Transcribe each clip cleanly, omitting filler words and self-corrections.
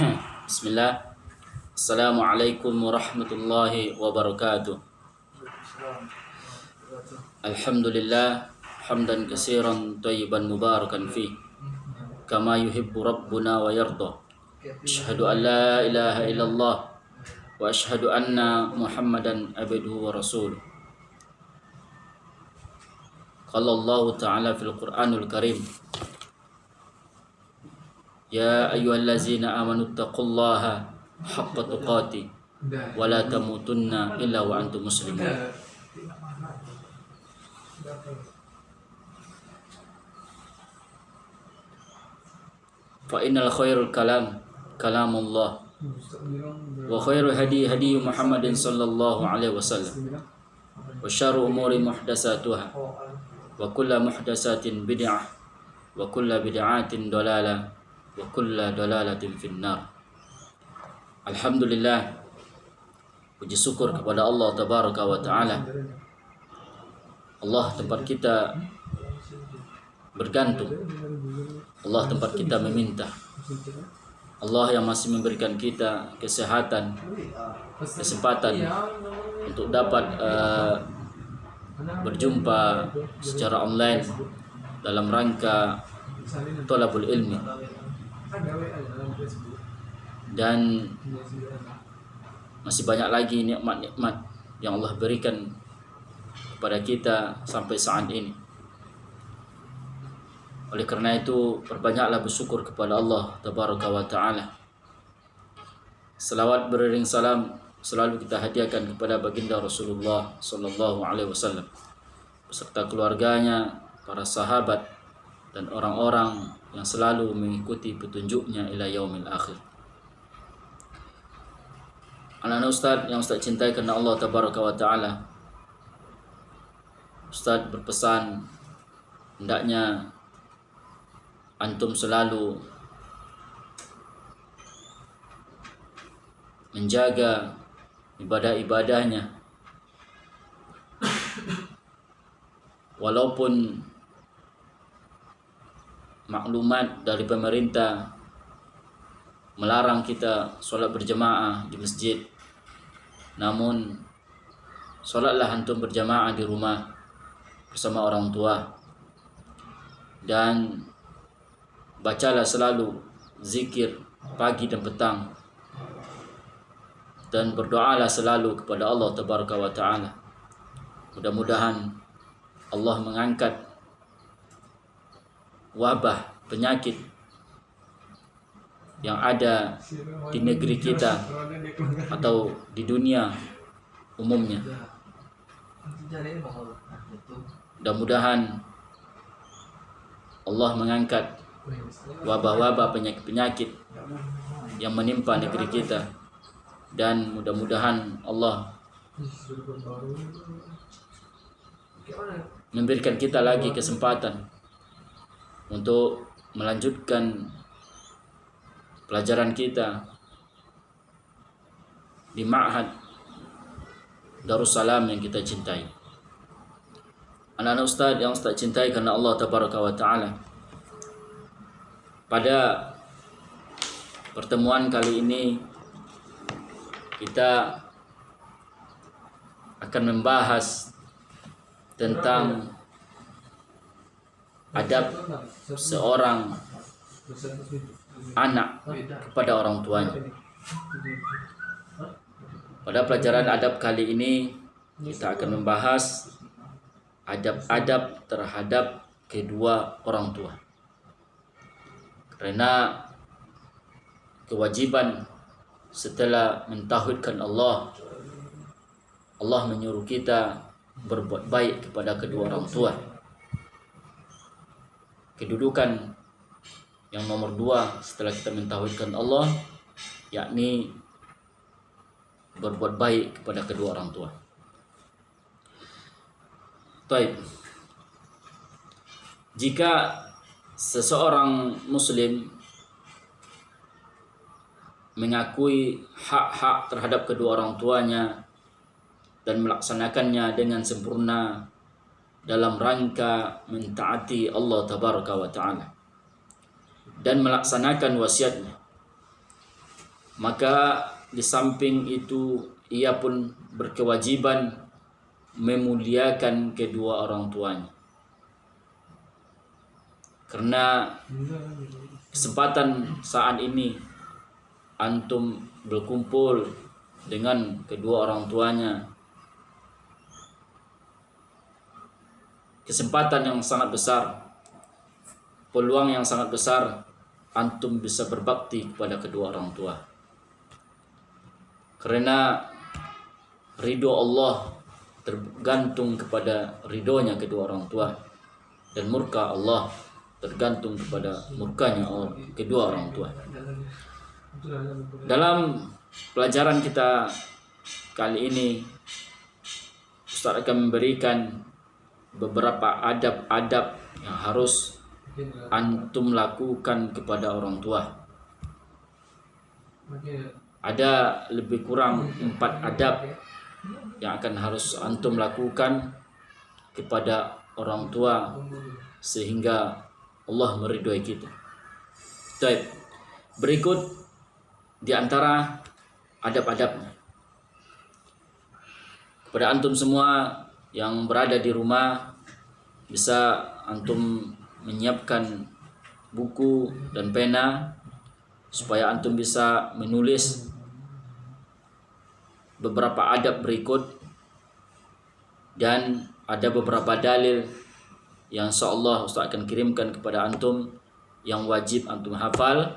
Bismillah. Assalamualaikum warahmatullahi wabarakatuh. Alhamdulillah hamdan katsiran thayyiban mubarakan fi kama yuhibbu rabbuna wa yarda. Asyhadu an la ilaha illallah wa asyhadu anna Muhammadan abduhu wa rasuluh. Qala Allah Ta'ala fil Qur'anul Karim, ya ayyuhallazina amanu taqullaha haqqa tuqatih wa la tamutunna illa wa antum muslimun. Fa innal khairul kalam kalamullah wa khairul hadi hadi Muhammadin sallallahu alaihi wasallam wa syarrul umuri muhdatsatuha wa kullu muhdatsatin bid'ah wa kullu bid'atin dalalah wa kullu dalalatin finnar. Alhamdulillah, puji syukur kepada Allah tabaraka wa taala. Allah tempat kita bergantung, Allah tempat kita meminta, Allah yang masih memberikan kita kesehatan, kesempatan untuk dapat berjumpa secara online dalam rangka thalabul ilmi. Dan masih banyak lagi nikmat-nikmat yang Allah berikan kepada kita sampai saat ini. Oleh karena itu, perbanyaklah bersyukur kepada Allah tabaraka wa taala. Selawat beriring salam selalu kita hadiahkan kepada baginda Rasulullah sallallahu alaihi wasallam beserta keluarganya, para sahabat, dan orang-orang yang selalu mengikuti petunjuknya ila yaumil akhir. Anak-anak Ustaz yang Ustaz cintai karena Allah tabaraka wa ta'ala, Ustaz berpesan hendaknya antum selalu menjaga ibadah-ibadahnya, walaupun maklumat dari pemerintah melarang kita sholat berjamaah di masjid, namun sholatlah antum berjamaah di rumah bersama orang tua, dan bacalah selalu zikir pagi dan petang, dan berdoalah selalu kepada Allah tabaraka wa ta'ala. Mudah-mudahan Allah mengangkat wabah penyakit yang ada di negeri kita atau di dunia umumnya. Mudah-mudahan Allah mengangkat wabah-wabah penyakit-penyakit yang menimpa negeri kita, dan mudah-mudahan Allah memberikan kita lagi kesempatan untuk melanjutkan pelajaran kita di Ma'had Darussalam yang kita cintai. Anak-anak Ustaz yang Ustaz cintai karena Allah tabaraka wa ta'ala, pada pertemuan kali ini kita akan membahas tentang adab seorang anak kepada orang tuanya. Pada pelajaran adab kali ini kita akan membahas adab-adab terhadap kedua orang tua, karena kewajiban setelah mentauhidkan Allah, Allah menyuruh kita berbuat baik kepada kedua orang tua. Kedudukan yang nomor 2 setelah kita mentauhidkan Allah, yakni berbuat baik kepada kedua orang tua. Baik. Jika seseorang muslim mengakui hak-hak terhadap kedua orang tuanya dan melaksanakannya dengan sempurna dalam rangka mentaati Allah tabaraka wa ta'ala dan melaksanakan wasiatnya, maka di samping itu ia pun berkewajiban memuliakan kedua orang tuanya. Karena kesempatan saat ini antum berkumpul dengan kedua orang tuanya, kesempatan yang sangat besar, peluang yang sangat besar antum bisa berbakti kepada kedua orang tua. Karena ridho Allah tergantung kepada ridhonya kedua orang tua, dan murka Allah tergantung kepada murkanya kedua orang tua. Dalam pelajaran kita kali ini, Ustaz akan memberikan beberapa adab-adab yang harus antum lakukan kepada orang tua. Ada lebih kurang 4 adab yang akan harus antum lakukan kepada orang tua sehingga Allah meridhoi kita. Baik, berikut di antara adab-adabnya. Kepada antum semua yang berada di rumah, bisa antum menyiapkan buku dan pena supaya antum bisa menulis beberapa adab berikut, dan ada beberapa dalil yang insyaallah Ustaz akan kirimkan kepada antum yang wajib antum hafal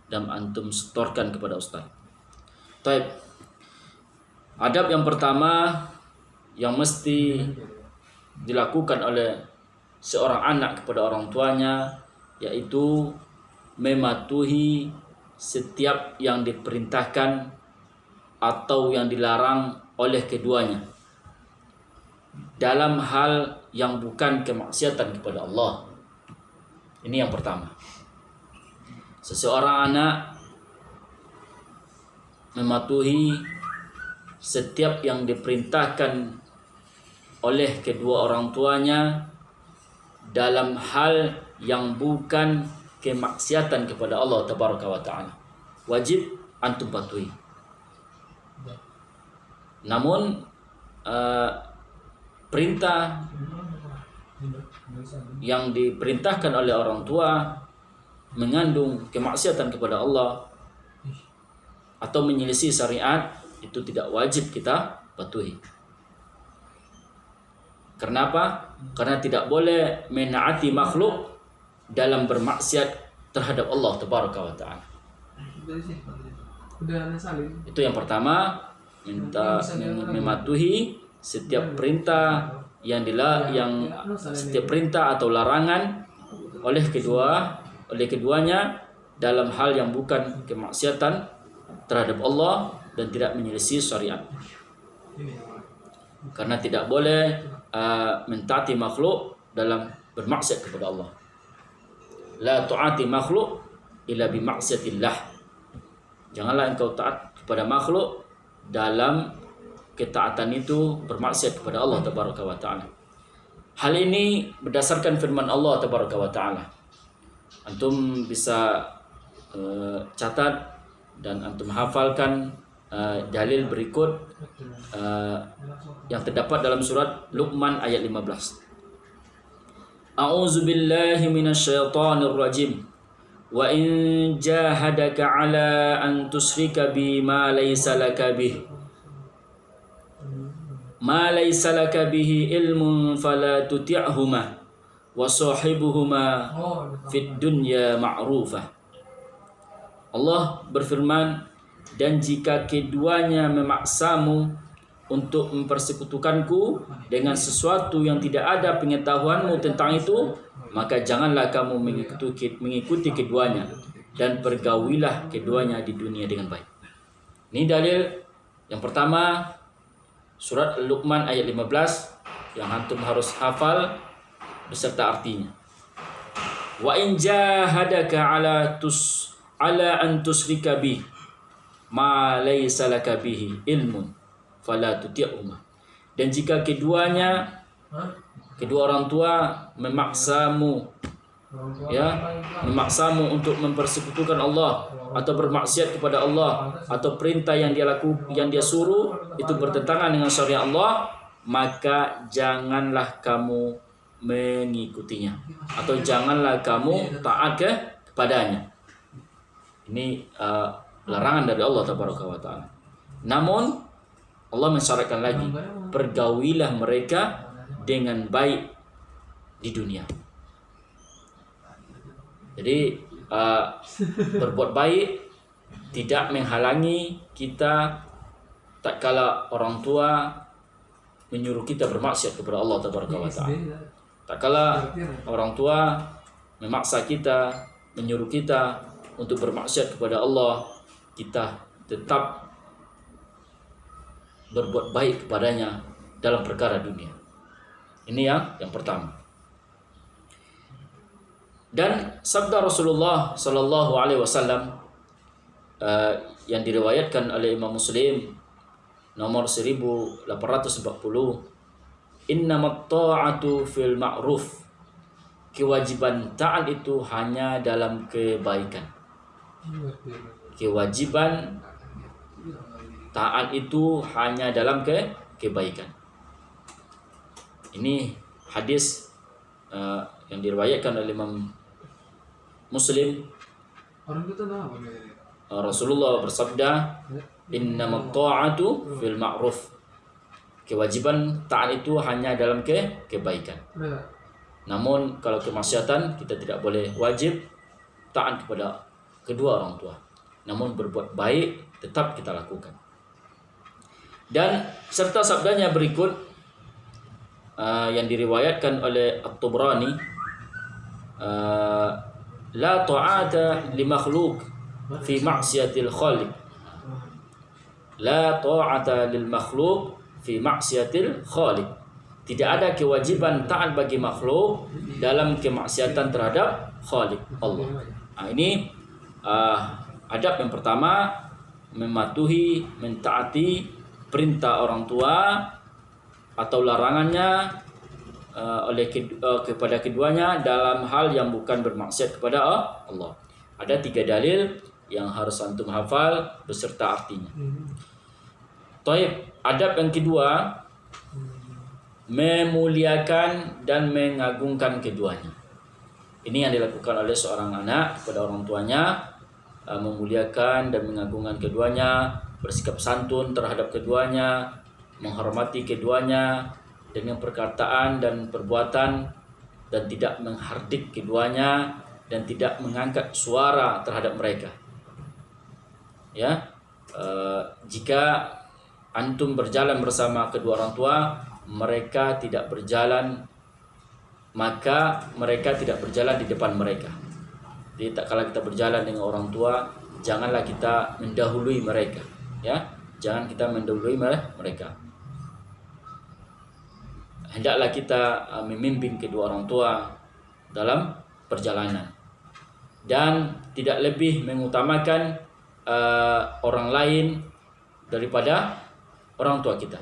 dan antum setorkan kepada Ustaz. Baik. Adab yang pertama yang mesti dilakukan oleh seorang anak kepada orang tuanya, yaitu mematuhi setiap yang diperintahkan atau yang dilarang oleh keduanya dalam hal yang bukan kemaksiatan kepada Allah. Ini yang pertama. Seseorang anak mematuhi setiap yang diperintahkan oleh kedua orang tuanya dalam hal yang bukan kemaksiatan kepada Allah Tabaraka wa Ta'ala. Wajib antum patuhi. Namun perintah yang diperintahkan oleh orang tua mengandung kemaksiatan kepada Allah atau menyelisih syariat, itu tidak wajib kita patuhi. Kenapa? Karena tidak boleh menaati makhluk dalam bermaksiat terhadap Allah Tabaraka wa Ta'ala. Itu yang pertama, minta mematuhi setiap perintah setiap perintah atau larangan oleh keduanya dalam hal yang bukan kemaksiatan terhadap Allah dan tidak menyelisih syariat. Karena tidak boleh mentaati makhluk dalam bermaksiat kepada Allah. La tu'ati makhluk illa bi maksiatillah. Janganlah engkau taat kepada makhluk dalam ketaatan itu bermaksiat kepada Allah Tabaraka wa Ta'ala. Hal ini berdasarkan firman Allah Tabaraka wa Ta'ala. Antum bisa catat dan antum hafalkan dalil berikut yang terdapat dalam surat Luqman ayat 15. A'udzu billahi minasyaitonir rajim. Wa in jahadaka 'ala an tusyrika bi ma laysa laka bihi ilmun fala tuti'huma wa sahibuhuma fid dunya ma'rufah. Allah berfirman, dan jika keduanya memaksamu untuk mempersekutukanku dengan sesuatu yang tidak ada pengetahuanmu tentang itu, maka janganlah kamu mengikuti keduanya, dan pergaulilah keduanya di dunia dengan baik. Ini dalil yang pertama, surat Luqman ayat 15 yang antum harus hafal beserta artinya. Wa in jahadaka ala an tusyrika bi ma laysa laka bihi ilmun fala tuti'huma. Dan jika kedua orang tua memaksamu ya, memaksamu untuk mempersekutukan Allah atau bermaksiat kepada Allah atau perintah yang dia suruh itu bertentangan dengan syariat Allah, maka janganlah kamu mengikutinya atau janganlah kamu taat kepadanya. Ini larangan dari Allah Tabaraka wa Ta'ala. Namun Allah mensyaratkan lagi, pergaulilah mereka dengan baik di dunia. Jadi berbuat baik tidak menghalangi kita tak kala orang tua menyuruh kita bermaksiat kepada Allah Tabaraka wa Ta'ala. Tak kala orang tua memaksa kita, menyuruh kita untuk bermaksiat kepada Allah, kita tetap berbuat baik kepadanya dalam perkara dunia. Ini yang pertama. Dan sabda Rasulullah sallallahu alaihi wasallam yang diriwayatkan oleh Imam Muslim nomor 1840, innamat ta'atu fil ma'ruf, kewajiban taat itu hanya dalam kebaikan. Kewajiban taat itu hanya dalam kebaikan. Ini hadis yang diriwayatkan oleh Imam Muslim. Rasulullah bersabda, innamat ta'atu fil ma'ruf, kewajiban taat itu hanya dalam kebaikan. Namun kalau kemaksiatan, kita tidak boleh wajib taat kepada kedua orang tua. Namun berbuat baik tetap kita lakukan. Dan serta sabdanya berikut yang diriwayatkan oleh At-Tabrani, la ta'ata li makhluk fi ma'siyatil khaliq. La ta'ata lil makhluk fi ma'siyatil khaliq. Tidak ada kewajiban taat bagi makhluk dalam kemaksiatan terhadap Khaliq Allah. Ini adab yang pertama, mematuhi, mentaati perintah orang tua atau larangannya kepada keduanya dalam hal yang bukan bermaksiat kepada Allah. Ada 3 dalil yang harus antum hafal beserta artinya. Taib, adab yang kedua, memuliakan dan mengagungkan keduanya. Ini yang dilakukan oleh seorang anak kepada orang tuanya, memuliakan dan mengagungkan keduanya, bersikap santun terhadap keduanya, menghormati keduanya dengan perkataan dan perbuatan, dan tidak menghardik keduanya dan tidak mengangkat suara terhadap mereka. Ya, jika antum berjalan bersama kedua orang tua, mereka tidak berjalan, maka mereka tidak berjalan di depan mereka. Jadi tak kala kita berjalan dengan orang tua, janganlah kita mendahului mereka, ya. Jangan kita mendahului mereka. Hendaklah kita memimpin kedua orang tua dalam perjalanan, dan tidak lebih mengutamakan orang lain daripada orang tua kita.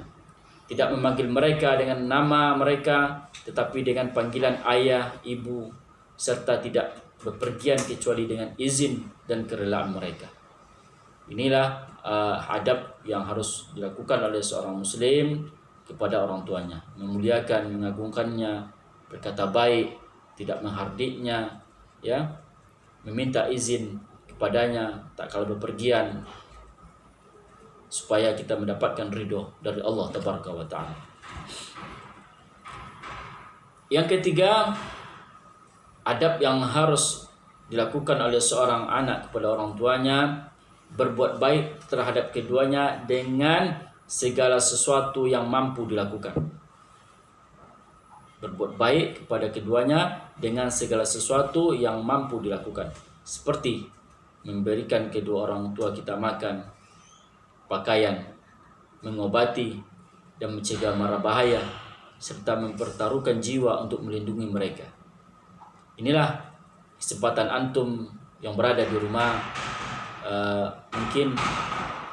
Tidak memanggil mereka dengan nama mereka, tetapi dengan panggilan ayah, ibu, serta tidak bepergian kecuali dengan izin dan kerelaan mereka. Inilah adab yang harus dilakukan oleh seorang muslim kepada orang tuanya, memuliakan, mengagungkannya, berkata baik, tidak menghardiknya, ya, meminta izin kepadanya tak kala bepergian, supaya kita mendapatkan ridho dari Allah Tabaraka wa Ta'ala. Yang ketiga, adab yang harus dilakukan oleh seorang anak kepada orang tuanya, berbuat baik terhadap keduanya dengan segala sesuatu yang mampu dilakukan. Berbuat baik kepada keduanya dengan segala sesuatu yang mampu dilakukan, seperti memberikan kedua orang tua kita makan, pakaian, mengobati dan mencegah mara bahaya, serta mempertaruhkan jiwa untuk melindungi mereka. Inilah kesempatan antum yang berada di rumah. Mungkin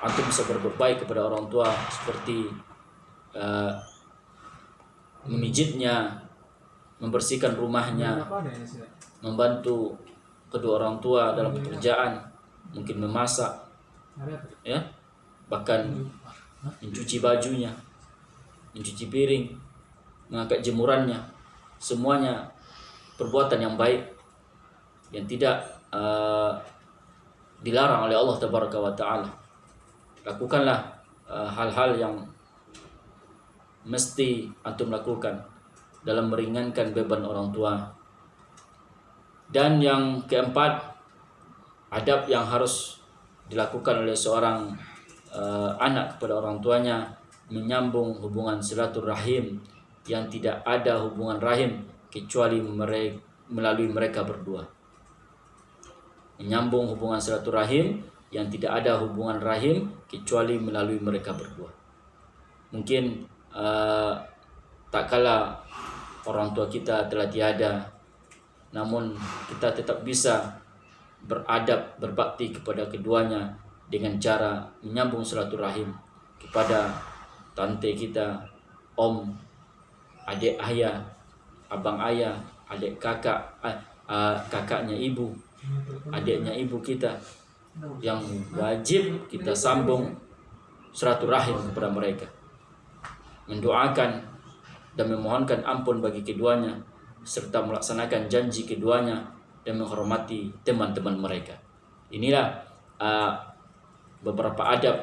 antum bisa berbuat baik kepada orang tua, seperti memijitnya, membersihkan rumahnya, membantu kedua orang tua dalam pekerjaan, mungkin memasak, ya, bahkan mencuci bajunya, mencuci piring, mengangkat jemurannya, semuanya perbuatan yang baik yang tidak dilarang oleh Allah Tabaraka wa Ta'ala. Lakukanlah hal-hal yang mesti antum lakukan dalam meringankan beban orang tua. Dan yang keempat, adab yang harus dilakukan oleh seorang anak kepada orang tuanya, menyambung hubungan silaturahim yang tidak ada hubungan rahim kecuali melalui mereka berdua. Menyambung hubungan silaturahim yang tidak ada hubungan rahim kecuali melalui mereka berdua. Mungkin tak kala orang tua kita telah tiada, namun kita tetap bisa beradab, berbakti kepada keduanya dengan cara menyambung silaturahim kepada tante kita, om, adik ayah, abang ayah, adik kakak, kakaknya ibu, adiknya ibu kita, yang wajib kita sambung silaturahim kepada mereka, mendoakan dan memohonkan ampun bagi keduanya, serta melaksanakan janji keduanya dan menghormati teman-teman mereka. Inilah beberapa adab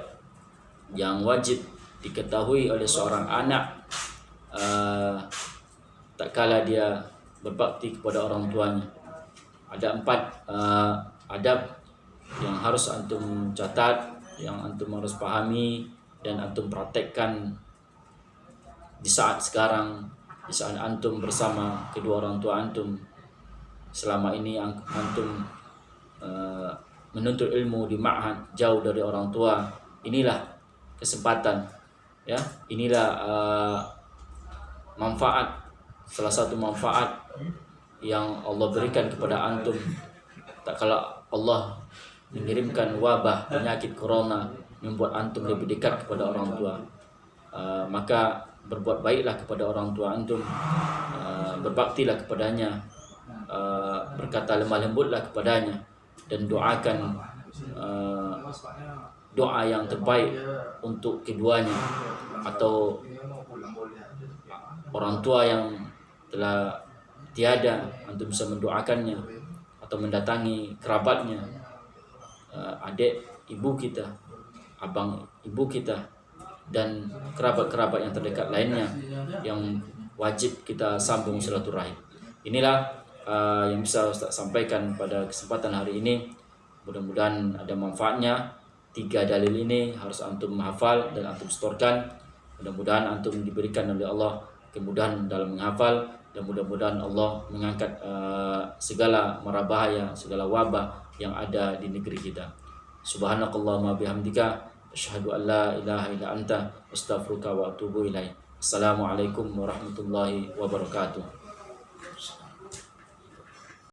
yang wajib diketahui oleh seorang anak tak kala dia berbakti kepada orang tuanya. Ada 4 adab yang harus antum catat, yang antum harus pahami dan antum praktekkan di saat sekarang, di saat antum bersama kedua orang tua antum. Selama ini antum menuntut ilmu di ma'had jauh dari orang tua. Inilah kesempatan, ya, inilah manfaat, salah satu manfaat yang Allah berikan kepada antum. Tak kala Allah mengirimkan wabah penyakit corona membuat antum lebih dekat kepada orang tua, maka berbuat baiklah kepada orang tua antum, berbaktilah kepadanya, berkata lemah lembutlah kepadanya, dan doakan doa yang terbaik untuk keduanya, atau orang tua yang telah tiada, antum bisa mendoakannya atau mendatangi kerabatnya, adik ibu kita, abang ibu kita, dan kerabat-kerabat yang terdekat lainnya yang wajib kita sambung silaturahim. Inilah yang bisa Ustaz sampaikan pada kesempatan hari ini. Mudah-mudahan ada manfaatnya. 3 dalil ini harus antum hafal dan antum setorkan. Mudah-mudahan antum diberikan oleh Allah kemudahan dalam menghafal, dan mudah-mudahan Allah mengangkat segala mara bahaya, segala wabah yang ada di negeri kita. Subhanakallahumma bihamdika asyhadu an la ilaha illa anta astaghfiruka wa atubu ilaik. Assalamualaikum warahmatullahi wabarakatuh.